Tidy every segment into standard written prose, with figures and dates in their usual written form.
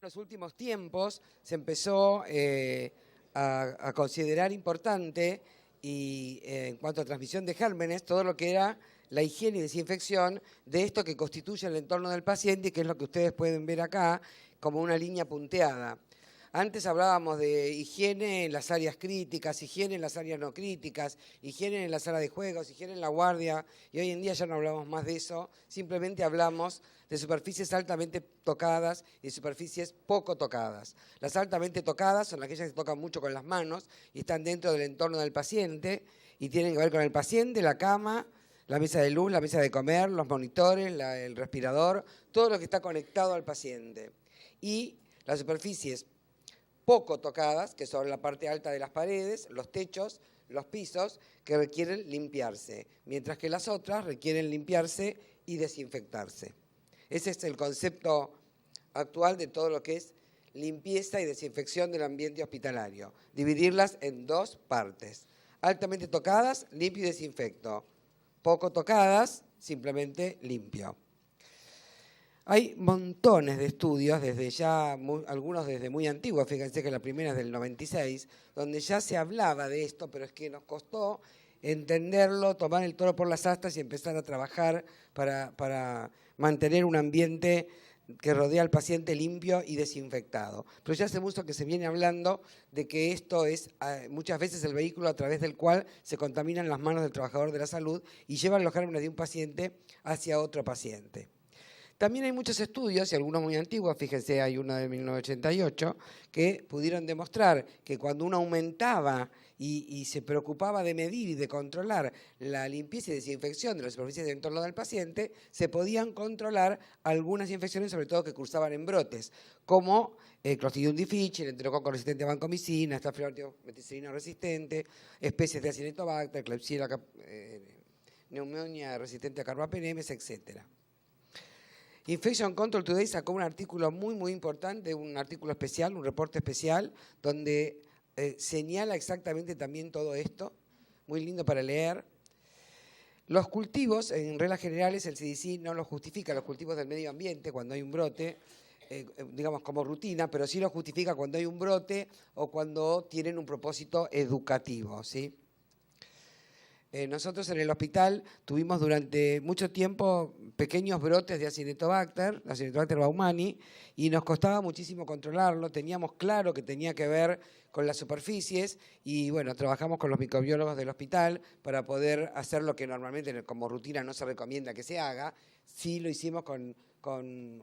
los últimos tiempos se empezó a considerar importante y en cuanto a transmisión de gérmenes, todo lo que era la higiene y desinfección de esto que constituye el entorno del paciente y que es lo que ustedes pueden ver acá como una línea punteada. Antes hablábamos de higiene en las áreas críticas, higiene en las áreas no críticas, higiene en la sala de juegos, higiene en la guardia, y hoy en día ya no hablamos más de eso, simplemente hablamos de superficies altamente tocadas y superficies poco tocadas. Las altamente tocadas son aquellas que se tocan mucho con las manos y están dentro del entorno del paciente y tienen que ver con el paciente, la cama, la mesa de luz, la mesa de comer, los monitores, el respirador, todo lo que está conectado al paciente. Y las superficies poco tocadas, que son la parte alta de las paredes, los techos, los pisos, que requieren limpiarse, mientras que las otras requieren limpiarse y desinfectarse. Ese es el concepto actual de todo lo que es limpieza y desinfección del ambiente hospitalario. Dividirlas en dos partes. Altamente tocadas, limpio y desinfecto. Poco tocadas, simplemente limpio. Hay montones de estudios, desde ya, algunos desde muy antiguos, fíjense que la primera es del 96, donde ya se hablaba de esto, pero es que nos costó entenderlo, tomar el toro por las astas y empezar a trabajar para mantener un ambiente que rodea al paciente limpio y desinfectado. Pero ya hace mucho que se viene hablando de que esto es muchas veces el vehículo a través del cual se contaminan las manos del trabajador de la salud y llevan los gérmenes de un paciente hacia otro paciente. También hay muchos estudios, y algunos muy antiguos, fíjense, hay uno de 1988, que pudieron demostrar que cuando uno aumentaba y se preocupaba de medir y de controlar la limpieza y desinfección de las superficies del entorno del paciente, se podían controlar algunas infecciones, sobre todo que cursaban en brotes, como Clostridium difficile, enterococo resistente a vancomicina, Staphylococcus meticilina resistente, especies de Acinetobacter, Klebsiella pneumonia resistente a carbapenemes, etcétera. Infection Control Today sacó un artículo muy importante, un artículo especial, un reporte especial, donde señala exactamente también todo esto, muy lindo para leer. Los cultivos, en reglas generales, el CDC no los justifica, los cultivos del medio ambiente, cuando hay un brote, digamos como rutina, pero sí los justifica cuando hay un brote o cuando tienen un propósito educativo, ¿sí? Nosotros en el hospital tuvimos durante mucho tiempo pequeños brotes de Acinetobacter baumannii, y nos costaba muchísimo controlarlo. Teníamos claro que tenía que ver con las superficies y bueno, trabajamos con los microbiólogos del hospital para poder hacer lo que normalmente como rutina no se recomienda que se haga. Sí lo hicimos con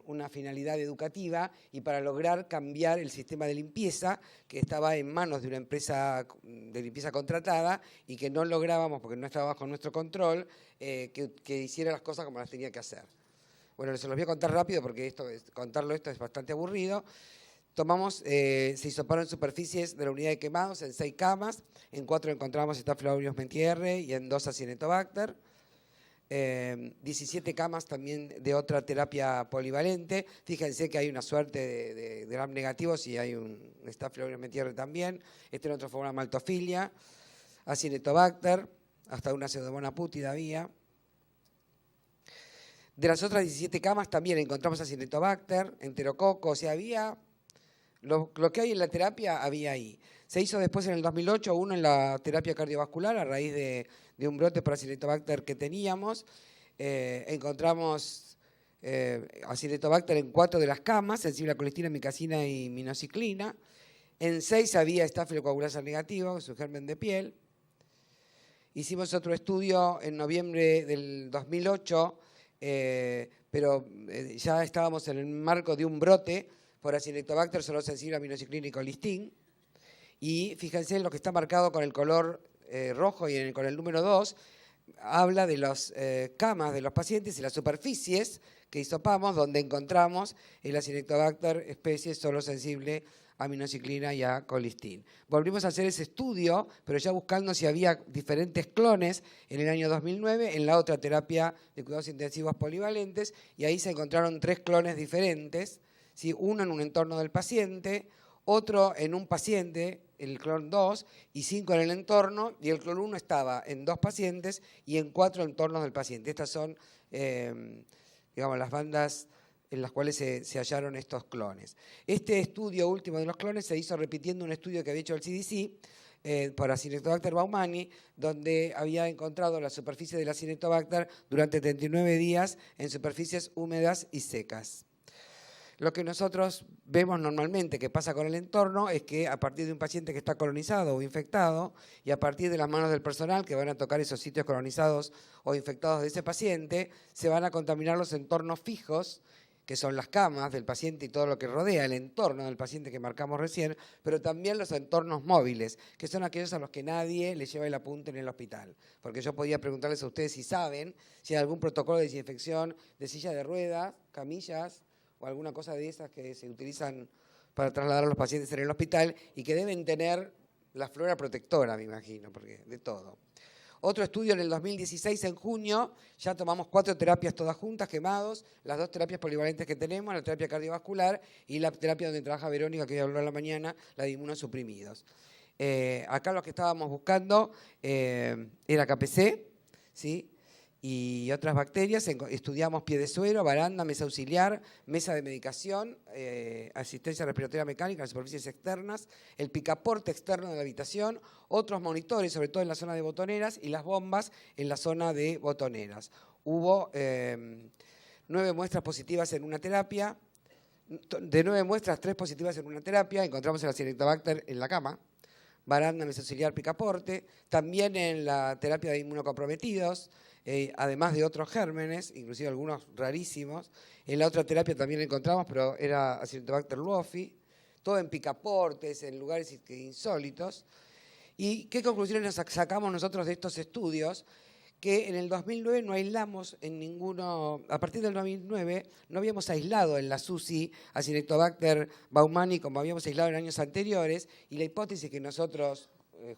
una finalidad educativa y para lograr cambiar el sistema de limpieza que estaba en manos de una empresa de limpieza contratada y que no lográbamos, porque no estaba bajo nuestro control, que hiciera las cosas como las tenía que hacer. Bueno, se los voy a contar rápido porque contarlo esto es bastante aburrido. Se hisoparon superficies de la unidad de quemados en 6 camas, en 4 encontramos Staphylococcus aureus y en 2 Acinetobacter. 17 camas también de otra terapia polivalente. Fíjense que hay una suerte de gram negativos y hay un Staphylococcus aureus también. Este en otro fue una maltofilia, Acinetobacter, hasta una Pseudomonas putida había. De las otras 17 camas también encontramos Acinetobacter, enterococo, o sea, había lo que hay en la terapia, había ahí. Se hizo después en el 2008 uno en la terapia cardiovascular a raíz de un brote por Acinetobacter que teníamos. Encontramos Acinetobacter en 4 de las camas, sensible a colistina, micacina y minociclina. En 6 había Staphylococcus aureus negativo, su germen de piel. Hicimos otro estudio en noviembre del 2008, pero ya estábamos en el marco de un brote por Acinetobacter solo sensible a minociclina y colistin. Y fíjense en lo que está marcado con el color rojo y con el número 2, habla de las camas de los pacientes y las superficies que hisopamos, donde encontramos el Acinetobacter especie solo sensible a minociclina y a colistin. Volvimos a hacer ese estudio, pero ya buscando si había diferentes clones en el año 2009 en la otra terapia de cuidados intensivos polivalentes, y ahí se encontraron 3 clones diferentes, ¿sí? Uno en un entorno del paciente, otro en un paciente, el clon 2, y 5 en el entorno, y el clon 1 estaba en 2 pacientes y en 4 entornos del paciente. Estas son, digamos, las bandas en las cuales se hallaron estos clones. Este estudio último de los clones se hizo repitiendo un estudio que había hecho el CDC por Acinetobacter baumannii, donde había encontrado la superficie de la Acinetobacter durante 39 días en superficies húmedas y secas. Lo que nosotros vemos normalmente que pasa con el entorno es que a partir de un paciente que está colonizado o infectado y a partir de las manos del personal que van a tocar esos sitios colonizados o infectados de ese paciente, se van a contaminar los entornos fijos, que son las camas del paciente y todo lo que rodea el entorno del paciente que marcamos recién, pero también los entornos móviles, que son aquellos a los que nadie le lleva el apunte en el hospital. Porque yo podía preguntarles a ustedes si saben si hay algún protocolo de desinfección de silla de ruedas, camillas o alguna cosa de esas que se utilizan para trasladar a los pacientes en el hospital y que deben tener la flora protectora, me imagino, porque de todo. Otro estudio en el 2016, en junio, ya tomamos 4 terapias todas juntas, quemados, las 2 terapias polivalentes que tenemos, la terapia cardiovascular y la terapia donde trabaja Verónica, que hoy habló en la mañana, la de inmunosuprimidos. Acá lo que estábamos buscando era KPC, ¿sí? Y otras bacterias. Estudiamos pie de suero, baranda, mesa auxiliar, mesa de medicación, asistencia respiratoria mecánica en las superficies externas, el picaporte externo de la habitación, otros monitores, sobre todo en la zona de botoneras, y las bombas en la zona de botoneras. Hubo 9 muestras positivas en una terapia. De 9 muestras, 3 positivas en una terapia. Encontramos el Acinetobacter en la cama, baranda, mesa auxiliar, picaporte. También en la terapia de inmunocomprometidos, además de otros gérmenes, inclusive algunos rarísimos. En la otra terapia también encontramos, pero era Acinetobacter luofi, todo en picaportes, en lugares insólitos. ¿Y qué conclusiones sacamos nosotros de estos estudios? Que en el 2009 no aislamos en ninguno, a partir del 2009 no habíamos aislado en la SUSI Acinetobacter baumannii como habíamos aislado en años anteriores, y la hipótesis que nosotros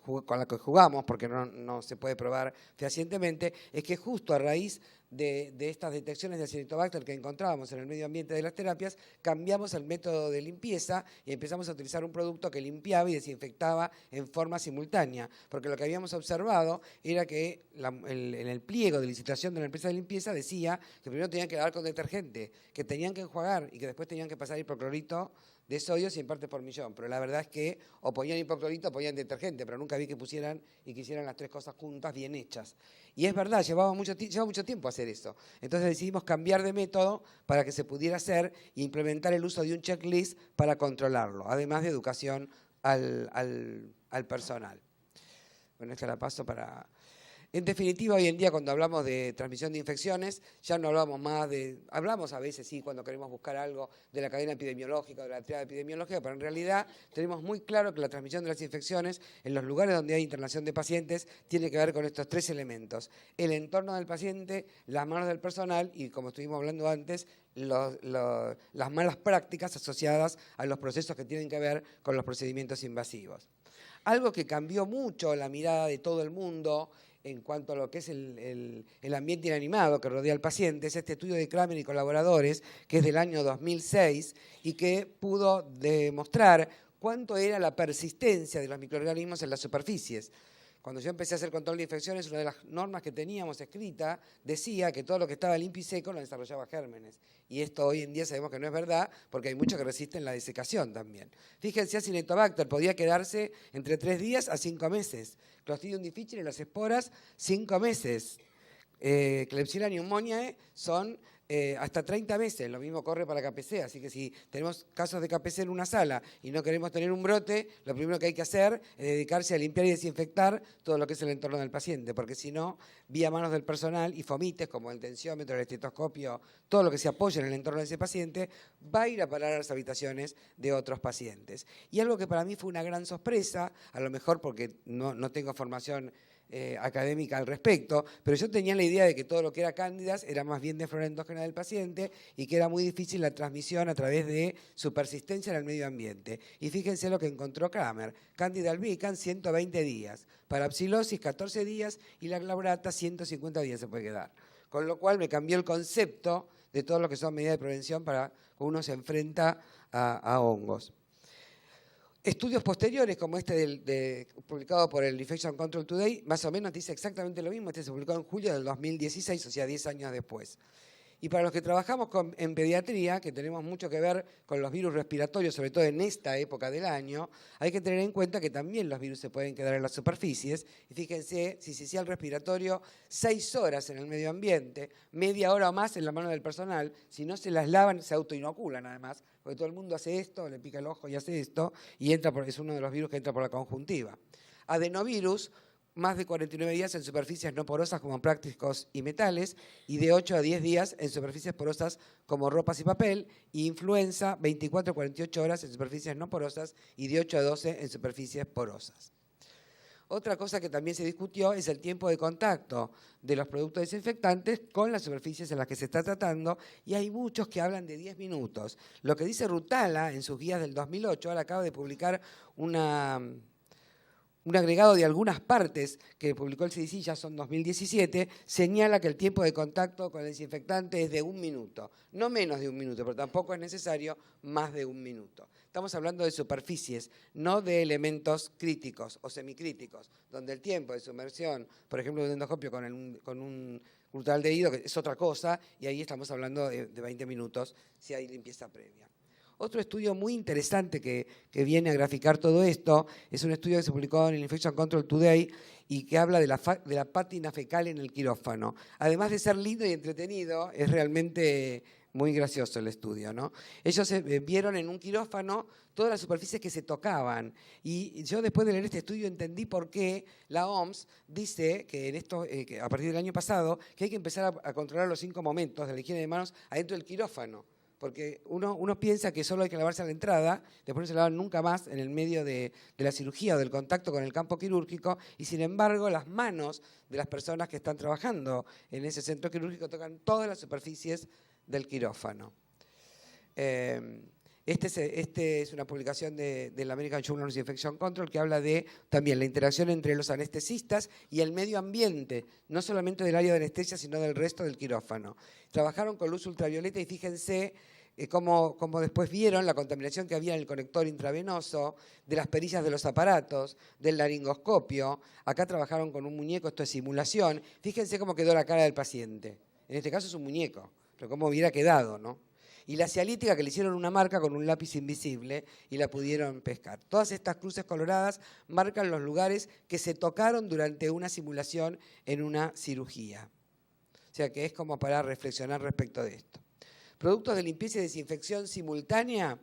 con la que jugamos, porque no se puede probar fehacientemente, es que justo a raíz de estas detecciones de Acinetobacter que encontrábamos en el medio ambiente de las terapias, cambiamos el método de limpieza y empezamos a utilizar un producto que limpiaba y desinfectaba en forma simultánea, porque lo que habíamos observado era que en el pliego de licitación de la empresa de limpieza decía que primero tenían que lavar con detergente, que tenían que enjuagar y que después tenían que pasar hipoclorito de sodio 100 partes por millón, pero la verdad es que o ponían hipoclorito o ponían detergente, pero nunca vi que pusieran y que hicieran las 3 cosas juntas bien hechas. Y es verdad, lleva mucho tiempo hacer eso. Entonces decidimos cambiar de método para que se pudiera hacer e implementar el uso de un checklist para controlarlo, además de educación al personal. Bueno, esta la paso para... En definitiva, hoy en día cuando hablamos de transmisión de infecciones, ya no hablamos más hablamos a veces sí cuando queremos buscar algo de la cadena epidemiológica, de la triada epidemiológica, pero en realidad tenemos muy claro que la transmisión de las infecciones en los lugares donde hay internación de pacientes tiene que ver con estos 3 elementos: el entorno del paciente, las manos del personal y, como estuvimos hablando antes, las malas prácticas asociadas a los procesos que tienen que ver con los procedimientos invasivos. Algo que cambió mucho la mirada de todo el mundo en cuanto a lo que es el ambiente inanimado que rodea al paciente es este estudio de Kramer y colaboradores, que es del año 2006 y que pudo demostrar cuánto era la persistencia de los microorganismos en las superficies. Cuando yo empecé a hacer control de infecciones, una de las normas que teníamos escrita decía que todo lo que estaba limpio y seco no desarrollaba gérmenes. Y esto hoy en día sabemos que no es verdad, porque hay muchos que resisten la desecación también. Fíjense, Acinetobacter podía quedarse entre 3 días a 5 meses. Clostridium difficile, las esporas, 5 meses. Klebsiella pneumoniae son hasta 30 meses, lo mismo corre para KPC, así que si tenemos casos de KPC en una sala y no queremos tener un brote, lo primero que hay que hacer es dedicarse a limpiar y desinfectar todo lo que es el entorno del paciente, porque si no, vía manos del personal y fomites como el tensiómetro, el estetoscopio, todo lo que se apoya en el entorno de ese paciente, va a ir a parar a las habitaciones de otros pacientes. Y algo que para mí fue una gran sorpresa, a lo mejor porque no tengo formación académica al respecto, pero yo tenía la idea de que todo lo que era cándidas era más bien de flora endógena del paciente y que era muy difícil la transmisión a través de su persistencia en el medio ambiente. Y fíjense lo que encontró Kramer: Candida albicans 120 días, parapsilosis 14 días y la glaurata 150 días se puede quedar. Con lo cual me cambió el concepto de todo lo que son medidas de prevención para cuando uno se enfrenta a hongos. Estudios posteriores, como este publicado por el Infection Control Today, más o menos dice exactamente lo mismo. Este se publicó en julio del 2016, o sea, 10 años después. Y para los que trabajamos en pediatría, que tenemos mucho que ver con los virus respiratorios, sobre todo en esta época del año, hay que tener en cuenta que también los virus se pueden quedar en las superficies. Y fíjense, si se hacía el respiratorio 6 horas en el medio ambiente, media hora o más en la mano del personal, si no se las lavan, se autoinoculan además, porque todo el mundo hace esto, le pica el ojo y hace esto, y es uno de los virus que entra por la conjuntiva. Adenovirus, más de 49 días en superficies no porosas como plásticos y metales y de 8 a 10 días en superficies porosas como ropas y papel, y influenza 24 a 48 horas en superficies no porosas y de 8 a 12 en superficies porosas. Otra cosa que también se discutió es el tiempo de contacto de los productos desinfectantes con las superficies en las que se está tratando, y hay muchos que hablan de 10 minutos. Lo que dice Rutala en sus guías del 2008, ahora acaba de publicar un agregado de algunas partes que publicó el CDC, ya son 2017, señala que el tiempo de contacto con el desinfectante es de 1 minuto. No menos de 1 minuto, pero tampoco es necesario más de 1 minuto. Estamos hablando de superficies, no de elementos críticos o semicríticos, donde el tiempo de sumersión, por ejemplo, de un endoscopio con un ultraldehído, que es otra cosa, y ahí estamos hablando de 20 minutos si hay limpieza previa. Otro estudio muy interesante que viene a graficar todo esto es un estudio que se publicó en el Infection Control Today y que habla de la pátina fecal en el quirófano. Además de ser lindo y entretenido, es realmente muy gracioso el estudio, ¿no? Ellos vieron en un quirófano todas las superficies que se tocaban, y yo después de leer este estudio entendí por qué la OMS dice que a partir del año pasado que hay que empezar a controlar los 5 momentos de la higiene de manos adentro del quirófano. Porque uno piensa que solo hay que lavarse a la entrada, después no se lavan nunca más en el medio de la cirugía o del contacto con el campo quirúrgico, y sin embargo las manos de las personas que están trabajando en ese centro quirúrgico tocan todas las superficies del quirófano. Este es una publicación del American Journal of Infection Control que habla de también la interacción entre los anestesistas y el medio ambiente, no solamente del área de anestesia, sino del resto del quirófano. Trabajaron con luz ultravioleta y fíjense cómo después vieron la contaminación que había en el conector intravenoso, de las perillas de los aparatos, del laringoscopio. Acá trabajaron con un muñeco, esto es simulación. Fíjense cómo quedó la cara del paciente. En este caso es un muñeco, pero cómo hubiera quedado, ¿no? Y la cialítica, que le hicieron una marca con un lápiz invisible y la pudieron pescar. Todas estas cruces coloradas marcan los lugares que se tocaron durante una simulación en una cirugía. O sea que es como para reflexionar respecto de esto. Productos de limpieza y desinfección simultánea.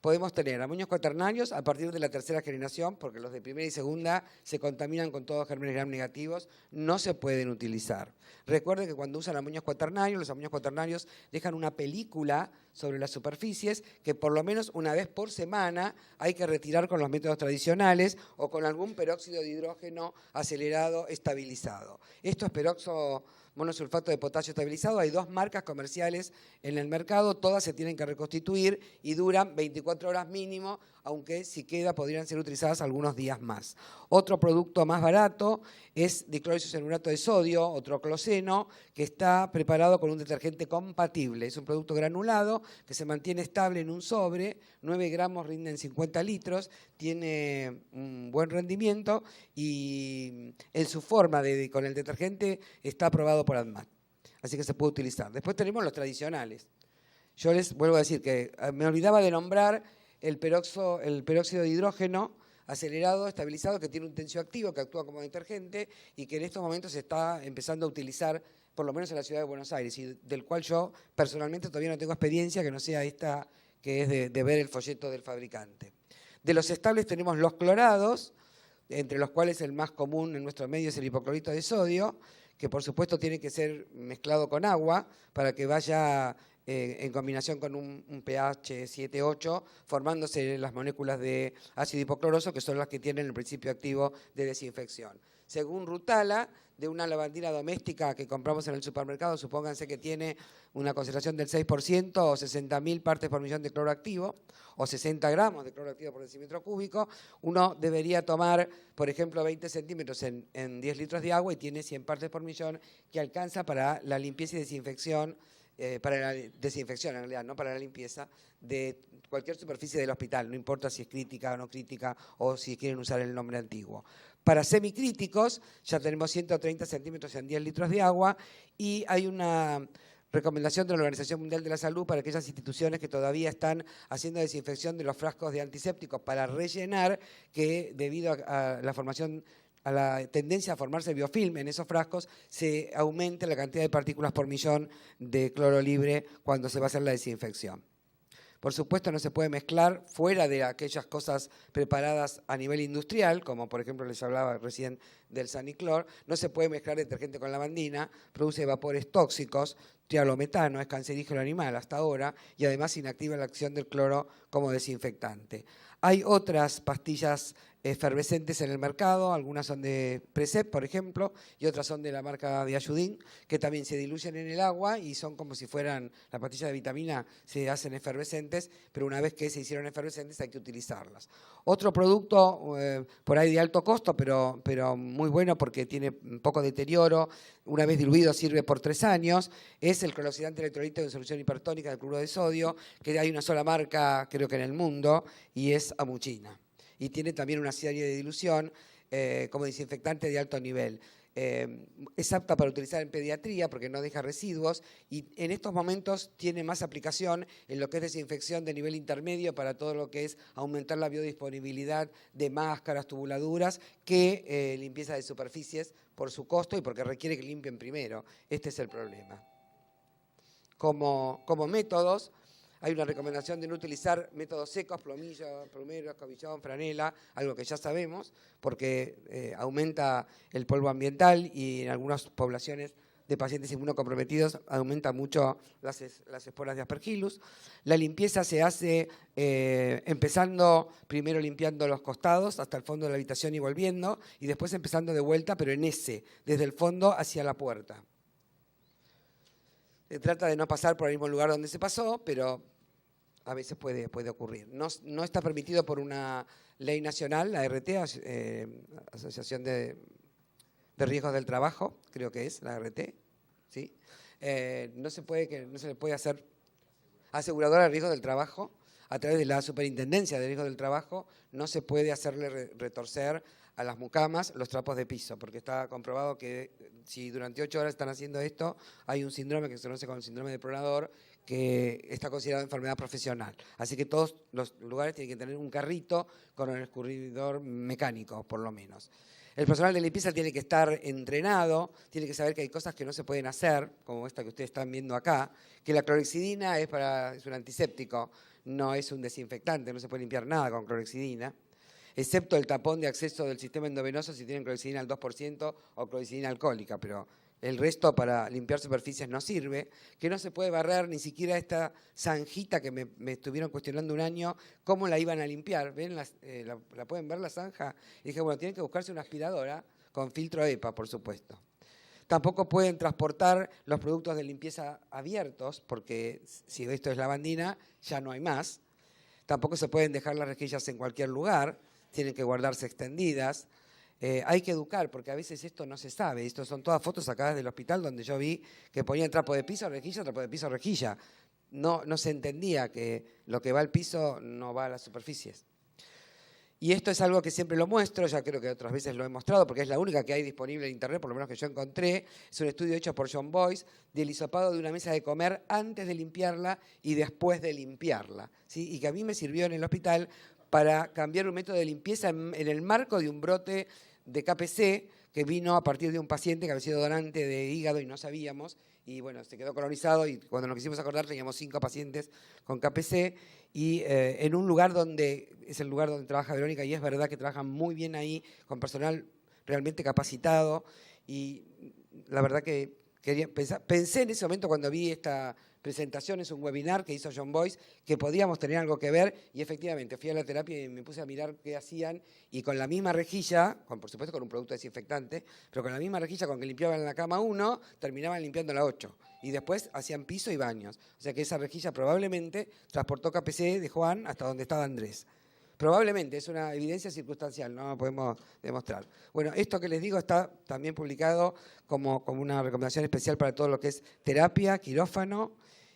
Podemos tener amoníacos cuaternarios a partir de la 3ª generación, porque los de primera y segunda se contaminan con todos gérmenes gram negativos, no se pueden utilizar. Recuerden que cuando usan amoníacos cuaternarios, los amoníacos cuaternarios dejan una película sobre las superficies que por lo menos una vez por semana hay que retirar con los métodos tradicionales o con algún peróxido de hidrógeno acelerado estabilizado. Esto es peróxido monosulfato de potasio estabilizado. Hay 2 marcas comerciales en el mercado, todas se tienen que reconstituir y duran 24 horas mínimo, aunque si queda podrían ser utilizadas algunos días más. Otro producto más barato es dicloroisocianurato de sodio, o trocloceno, que está preparado con un detergente compatible. Es un producto granulado que se mantiene estable en un sobre, 9 gramos rinden 50 litros, tiene un buen rendimiento y en su forma con el detergente está aprobado por ADMAT, así que se puede utilizar. Después tenemos los tradicionales. Yo les vuelvo a decir que me olvidaba de nombrar el peróxido de hidrógeno acelerado, estabilizado, que tiene un tensioactivo, que actúa como detergente y que en estos momentos se está empezando a utilizar, por lo menos en la ciudad de Buenos Aires, y del cual yo personalmente todavía no tengo experiencia, que no sea esta que es de ver el folleto del fabricante. De los estables tenemos los clorados, entre los cuales el más común en nuestro medio es el hipoclorito de sodio, que por supuesto tiene que ser mezclado con agua para que vaya en combinación con un pH 7-8, formándose las moléculas de ácido hipocloroso, que son las que tienen el principio activo de desinfección. Según Rutala, de una lavandina doméstica que compramos en el supermercado, supónganse que tiene una concentración del 6% o 60.000 partes por millón de cloro activo, o 60 gramos de cloro activo por decímetro cúbico, uno debería tomar, por ejemplo, 20 centímetros en 10 litros de agua y tiene 100 partes por millón, que alcanza para la limpieza y desinfección, para la desinfección en realidad, no para la limpieza, de cualquier superficie del hospital, no importa si es crítica o no crítica o si quieren usar el nombre antiguo. Para semicríticos ya tenemos 130 centímetros en 10 litros de agua y hay una recomendación de la Organización Mundial de la Salud para aquellas instituciones que todavía están haciendo desinfección de los frascos de antisépticos para rellenar, que debido a la formación, a la tendencia a formarse biofilm en esos frascos, se aumente la cantidad de partículas por millón de cloro libre cuando se va a hacer la desinfección. Por supuesto, no se puede mezclar fuera de aquellas cosas preparadas a nivel industrial, como por ejemplo les hablaba recién del Saniclor, no se puede mezclar detergente con lavandina, produce vapores tóxicos, trialometano, es cancerígeno animal hasta ahora, y además inactiva la acción del cloro como desinfectante. Hay otras pastillas efervescentes en el mercado, algunas son de Precep, por ejemplo, y otras son de la marca de Ayudín, que también se diluyen en el agua y son como si fueran, las pastillas de vitamina se hacen efervescentes, pero una vez que se hicieron efervescentes hay que utilizarlas. Otro producto por ahí de alto costo, pero muy bueno porque tiene poco deterioro, una vez diluido sirve por 3 años, es el cloroxidante electrolítico en solución hipertónica de cloruro de sodio, que hay una sola marca, creo que en el mundo, y es Amuchina. Y tiene también una serie de dilución como desinfectante de alto nivel. Es apta para utilizar en pediatría porque no deja residuos y en estos momentos tiene más aplicación en lo que es desinfección de nivel intermedio para todo lo que es aumentar la biodisponibilidad de máscaras, tubuladuras, que limpieza de superficies por su costo y porque requiere que limpien primero. Este es el problema. Como métodos, hay una recomendación de no utilizar métodos secos, plomillo, plumero, escobillón, franela, algo que ya sabemos, porque aumenta el polvo ambiental y en algunas poblaciones de pacientes inmunocomprometidos aumenta mucho las esporas de Aspergillus. La limpieza se hace empezando primero limpiando los costados hasta el fondo de la habitación y volviendo, y después empezando de vuelta, pero en S, desde el fondo hacia la puerta. Se trata de no pasar por el mismo lugar donde se pasó, pero a veces puede ocurrir. No está permitido por una ley nacional, la RT, Asociación de Riesgos del Trabajo, creo que es la RT, ¿sí? No se le puede hacer aseguradora de riesgos del trabajo a través de la Superintendencia de Riesgos del Trabajo, no se puede hacerle retorcer a las mucamas los trapos de piso, porque está comprobado que si durante 8 horas están haciendo esto, hay un síndrome que se conoce como el síndrome deplorador, que está considerado enfermedad profesional. Así que todos los lugares tienen que tener un carrito con un escurridor mecánico, por lo menos. El personal de limpieza tiene que estar entrenado, tiene que saber que hay cosas que no se pueden hacer, como esta que ustedes están viendo acá, que la clorexidina es un antiséptico, no es un desinfectante, no se puede limpiar nada con clorexidina, excepto el tapón de acceso del sistema endovenoso si tienen clorexidina al 2% o clorexidina alcohólica, pero el resto para limpiar superficies no sirve, que no se puede barrer ni siquiera esta zanjita que me estuvieron cuestionando un año, cómo la iban a limpiar. ¿Ven? ¿La pueden ver la zanja? Y dije, bueno, tienen que buscarse una aspiradora con filtro EPA, por supuesto. Tampoco pueden transportar los productos de limpieza abiertos, porque si esto es lavandina, ya no hay más. Tampoco se pueden dejar las rejillas en cualquier lugar, tienen que guardarse extendidas. Hay que educar, porque a veces esto no se sabe. Esto son todas fotos sacadas del hospital donde yo vi que ponían trapo de piso, rejilla, trapo de piso, rejilla. No se entendía que lo que va al piso no va a las superficies. Y esto es algo que siempre lo muestro, ya creo que otras veces lo he mostrado, porque es la única que hay disponible en internet, por lo menos que yo encontré. Es un estudio hecho por John Boyce del hisopado de una mesa de comer antes de limpiarla y después de limpiarla, ¿sí? Y que a mí me sirvió en el hospital para cambiar un método de limpieza en el marco de un brote de KPC que vino a partir de un paciente que había sido donante de hígado y no sabíamos, y bueno, se quedó colonizado y cuando nos quisimos acordar teníamos 5 pacientes con KPC y en un lugar donde es el lugar donde trabaja Verónica y es verdad que trabajan muy bien ahí con personal realmente capacitado y la verdad que pensé en ese momento cuando vi esta presentación, es un webinar que hizo John Boyce, que podíamos tener algo que ver y efectivamente fui a la terapia y me puse a mirar qué hacían y con la misma rejilla, por supuesto con un producto desinfectante, pero con la misma rejilla con que limpiaban la cama 1, terminaban limpiando la 8 y después hacían piso y baños. O sea que esa rejilla probablemente transportó KPC de Juan hasta donde estaba Andrés. Probablemente, es una evidencia circunstancial, no lo podemos demostrar. Bueno, esto que les digo está también publicado como una recomendación especial para todo lo que es terapia, quirófano,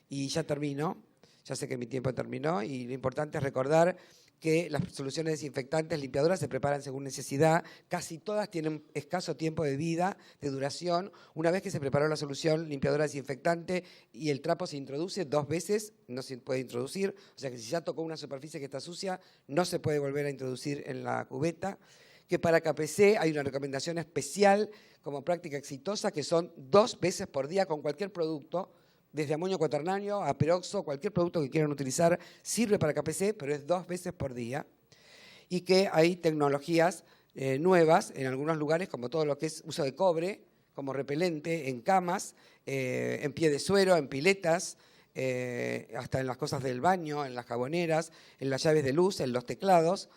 y ya termino. Ya sé que mi tiempo terminó y lo importante es recordar que las soluciones desinfectantes limpiadoras se preparan según necesidad. Casi todas tienen escaso tiempo de vida, de duración. Una vez que se preparó la solución limpiadora desinfectante y el trapo se introduce 2 veces, no se puede introducir. O sea que si ya tocó una superficie que está sucia, no se puede volver a introducir en la cubeta. Que para KPC hay una recomendación especial como práctica exitosa, que son 2 veces por día con cualquier producto, desde amonio cuaternario a peroxo, cualquier producto que quieran utilizar sirve para KPC, pero es 2 veces por día. Y que hay tecnologías nuevas en algunos lugares, como todo lo que es uso de cobre, como repelente en camas, en pie de suero, en piletas, hasta en las cosas del baño, en las jaboneras, en las llaves de luz, en los teclados.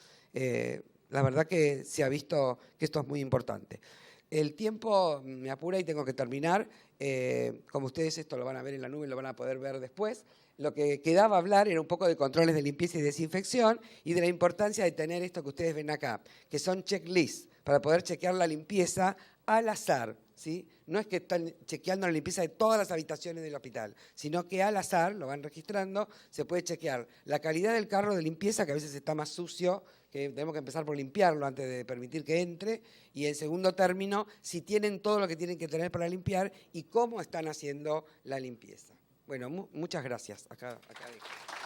La verdad que se ha visto que esto es muy importante. El tiempo me apura y tengo que terminar. Como ustedes esto lo van a ver en la nube, lo van a poder ver después. Lo que quedaba hablar era un poco de controles de limpieza y desinfección y de la importancia de tener esto que ustedes ven acá, que son checklists para poder chequear la limpieza al azar, ¿sí? No es que están chequeando la limpieza de todas las habitaciones del hospital, sino que al azar, lo van registrando, se puede chequear la calidad del carro de limpieza, que a veces está más sucio, que tenemos que empezar por limpiarlo antes de permitir que entre, y en segundo término, si tienen todo lo que tienen que tener para limpiar y cómo están haciendo la limpieza. Bueno, muchas gracias. Acá dejo.